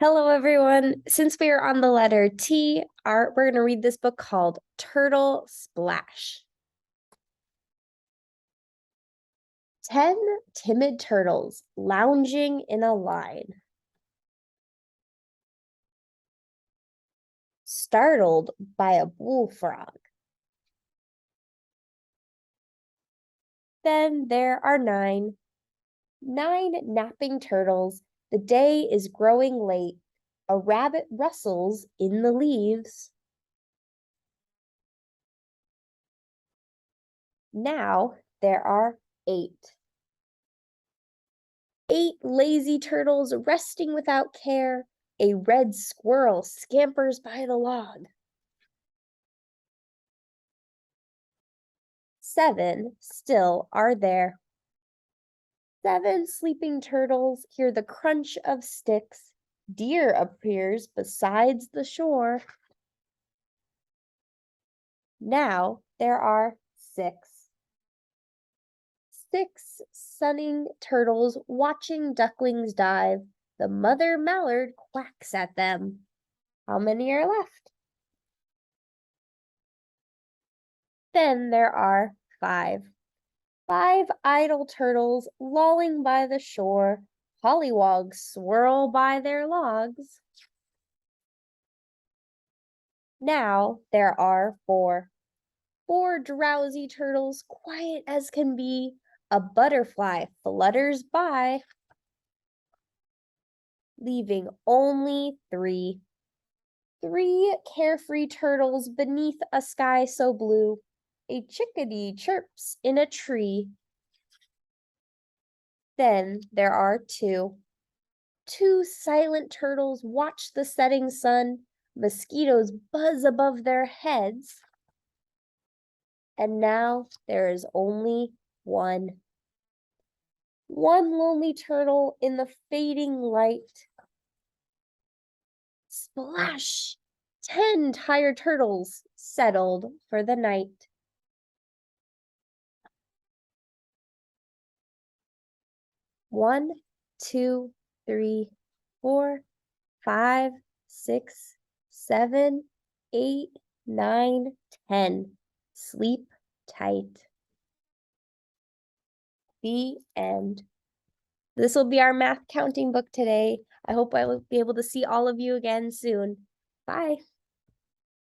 Hello, everyone. Since we are on the letter T, we're going to read this book called Turtle Splash. 10 timid turtles lounging in a line. Startled by a bullfrog. Then there are 9 napping turtles. The day is growing late. A rabbit rustles in the leaves. Now there are 8 lazy turtles resting without care. A red squirrel scampers by the log. 7 still are there. 7 sleeping turtles hear the crunch of sticks. Deer appears beside the shore. Now there are 6 sunning turtles watching ducklings dive. The mother mallard quacks at them. How many are left? Then there are 5 idle turtles lolling by the shore. Pollywogs swirl by their logs. Now there are 4 drowsy turtles, quiet as can be. A butterfly flutters by, leaving only 3 carefree turtles beneath a sky so blue. A chickadee chirps in a tree. Then there are 2 silent turtles watch the setting sun. Mosquitoes buzz above their heads. And now there is only 1 lonely turtle in the fading light. Splash! 10 tired turtles settled for the night. One, 2, 3, 4, 5, 6, 7, 8, 9, 10. Sleep tight. The end. This will be our math counting book today. I hope I will be able to see all of you again soon. Bye.